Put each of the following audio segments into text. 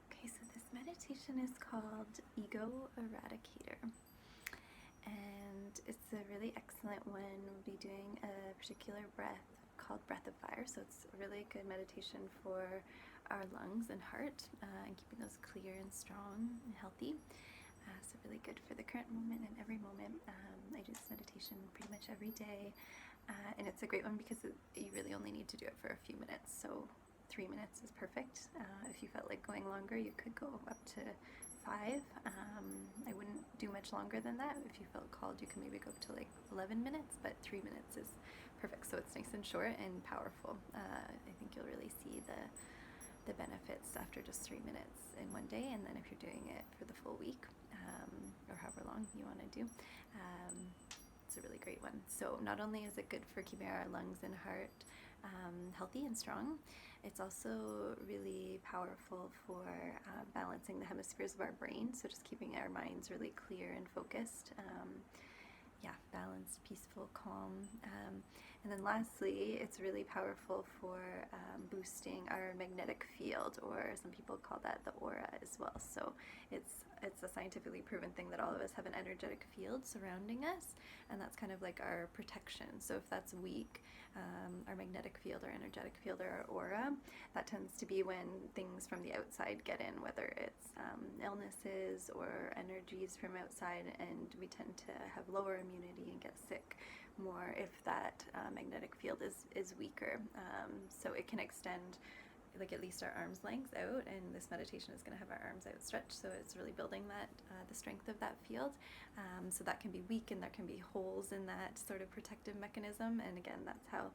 Okay, so this meditation is called Ego Eradicator, and it's a really excellent one. We'll be doing a particular breath called Breath of Fire, so it's a really good meditation for our lungs and heart, and keeping those clear and strong and healthy. So really good for the current moment and every moment. I do this meditation pretty much every day, and it's a great one because you really only need to do it for a few minutes. So 3 minutes is perfect. If you felt like going longer, you could go up to 5. I wouldn't do much longer than that. If you felt called, you can maybe go up to like 11 minutes, but 3 minutes is perfect. So it's nice and short and powerful. I think you'll really see the benefits after just 3 minutes in one day, and then if you're doing it for the full week, or however long you want to do, it's a really great one. So not only is it good for keeping our lungs and heart healthy and strong, it's also really powerful for balancing the hemispheres of our brain, so just keeping our minds really clear and focused. Balanced, peaceful, calm. And then lastly, it's really powerful for boosting our magnetic field, or some people call that the aura as well. So it's a scientifically proven thing that all of us have an energetic field surrounding us, and that's kind of like our protection. So if that's weak, our magnetic field, our energetic field, or our aura, that tends to be when things from the outside get in, whether it's illnesses or energies from outside, and we tend to have lower immunity and get sick more if that magnetic field is weaker. So it can extend like at least our arm's length out, and this meditation is going to have our arms outstretched, so it's really building that the strength of that field. So that can be weak, and there can be holes in that sort of protective mechanism, and again, that's how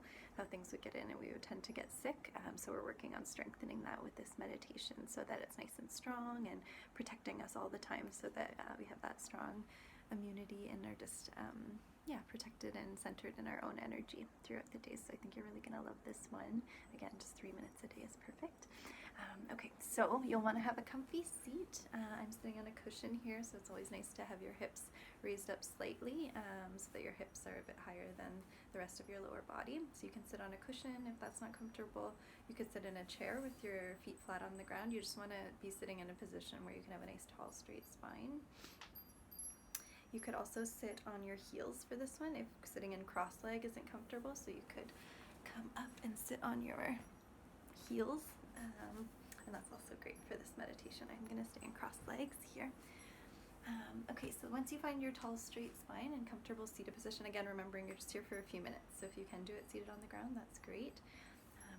things would get in, and we would tend to get sick. So we're working on strengthening that with this meditation, so that it's nice and strong and protecting us all the time, so that we have that strong immunity and are just protected and centered in our own energy throughout the day. So I think you're really going to love this one. Again, just 3 minutes a day is perfect. Okay, so you'll want to have a comfy seat. I'm sitting on a cushion here, so it's always nice to have your hips raised up slightly, so that your hips are a bit higher than the rest of your lower body. So you can sit on a cushion if that's not comfortable. You could sit in a chair with your feet flat on the ground. You just want to be sitting in a position where you can have a nice tall straight spine. You could also sit on your heels for this one if sitting in cross-leg isn't comfortable, so you could come up and sit on your heels, and that's also great for this meditation. I'm going to stay in cross legs here. Okay, so once you find your tall straight spine and comfortable seated position, again remembering you're just here for a few minutes, so if you can do it seated on the ground, that's great.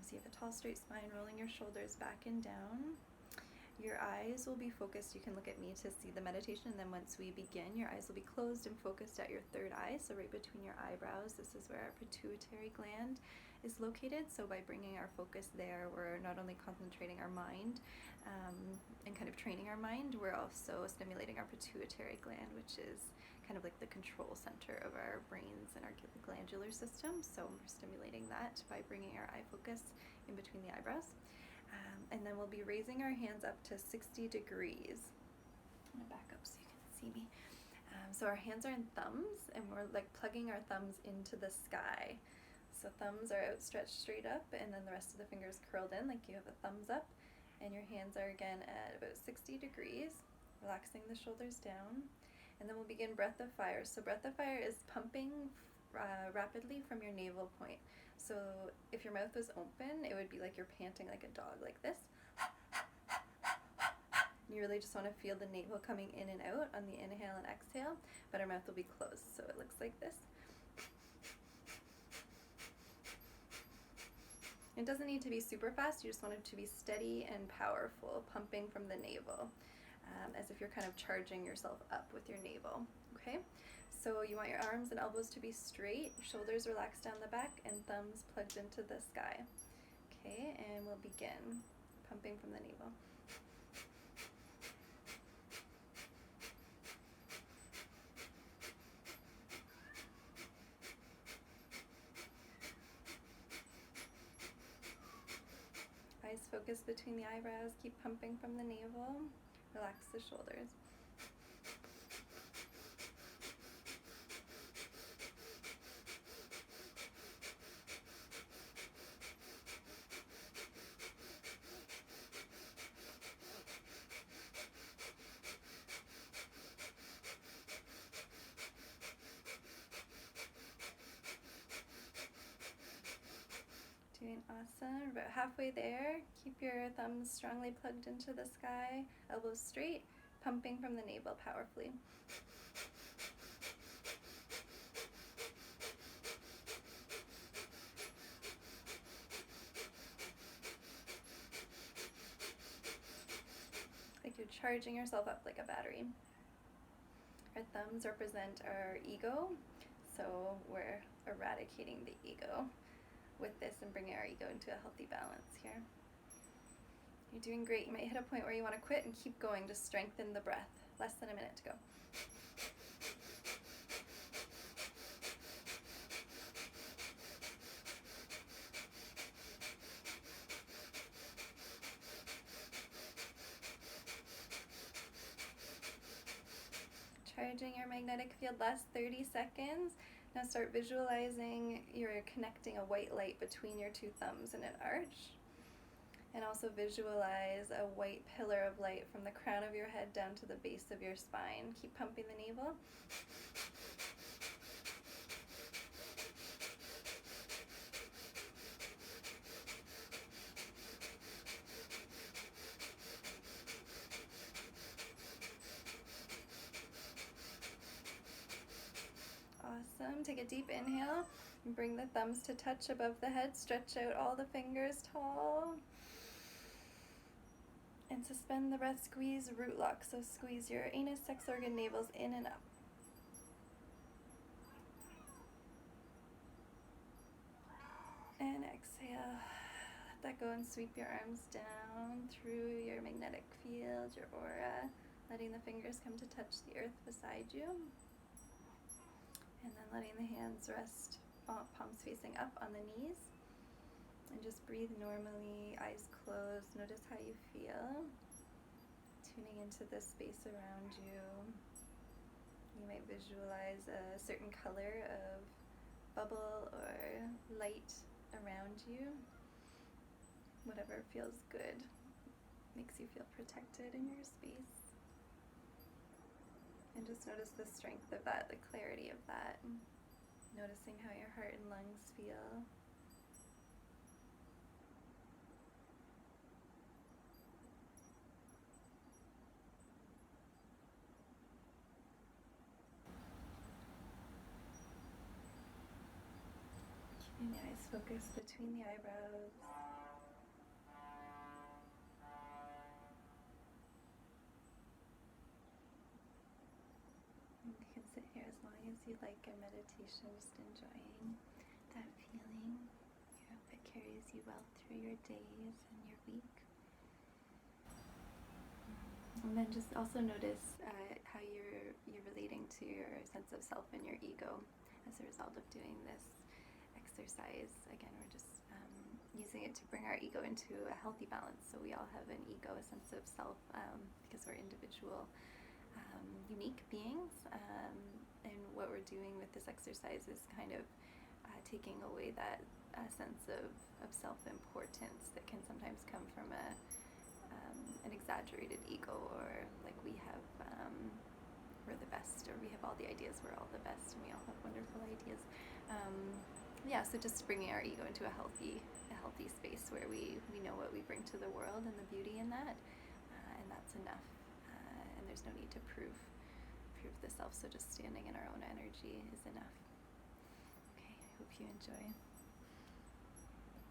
So you have a tall straight spine, rolling your shoulders back and down. Your eyes will be focused. You can look at me to see the meditation, and then once we begin, your eyes will be closed and focused at your third eye, so right between your eyebrows. This is where our pituitary gland is located. So by bringing our focus there, we're not only concentrating our mind and kind of training our mind, we're also stimulating our pituitary gland, which is kind of like the control center of our brains and our glandular system. So we're stimulating that by bringing our eye focus in between the eyebrows. And then we'll be raising our hands up to 60 degrees. I'm gonna back up so you can see me. So our hands are in thumbs, and we're like plugging our thumbs into the sky. So thumbs are outstretched straight up, and then the rest of the fingers curled in like you have a thumbs up. And your hands are again at about 60 degrees, relaxing the shoulders down. And then we'll begin Breath of Fire. So Breath of Fire is pumping rapidly from your navel point. So if your mouth was open, it would be like you're panting like a dog, like this. And you really just want to feel the navel coming in and out on the inhale and exhale, but our mouth will be closed, so it looks like this. It doesn't need to be super fast, you just want it to be steady and powerful, pumping from the navel, as if you're kind of charging yourself up with your navel, okay? So you want your arms and elbows to be straight, shoulders relaxed down the back, and thumbs plugged into the sky. Okay, and we'll begin pumping from the navel. Eyes focused between the eyebrows, keep pumping from the navel, relax the shoulders. Doing awesome. About halfway there. Keep your thumbs strongly plugged into the sky, elbows straight, pumping from the navel powerfully. Like you're charging yourself up like a battery. Our thumbs represent our ego, so we're eradicating the ego with this and bringing our ego into a healthy balance here. You're doing great. You might hit a point where you want to quit and keep going. Just strengthen the breath. Less than a minute to go. Charging your magnetic field, last 30 seconds. Now start visualizing you're connecting a white light between your two thumbs in an arch. And also visualize a white pillar of light from the crown of your head down to the base of your spine. Keep pumping the navel. Awesome. Take a deep inhale and bring the thumbs to touch above the head. Stretch out all the fingers tall. And suspend the breath. Squeeze root lock. So squeeze your anus, sex organ, navels in and up. And exhale. Let that go and sweep your arms down through your magnetic field, your aura, letting the fingers come to touch the earth beside you. And then letting the hands rest, palms facing up on the knees. And just breathe normally, eyes closed. Notice how you feel. Tuning into the space around you. You might visualize a certain color of bubble or light around you. Whatever feels good, makes you feel protected in your space. And just notice the strength of that, the clarity of that. Noticing how your heart and lungs feel. Keeping the eyes focused between the eyebrows. And you can sit here as long as you like in meditation, just enjoying that feeling. I hope it carries you well through your days and your week. And then just also notice how you're relating to your sense of self and your ego as a result of doing this exercise. Again, we're just using it to bring our ego into a healthy balance. So we all have an ego, a sense of self, because we're individual, unique beings. And what we're doing with this exercise is kind of taking away that sense of self-importance that can sometimes come from an exaggerated ego, or like we have, we're the best, or we have all the ideas, we're all the best, and we all have wonderful ideas. So just bringing our ego into a healthy space where we know what we bring to the world and the beauty in that, and that's enough. And there's no need to prove the self. So just standing in our own energy is enough. Okay, I hope you enjoy.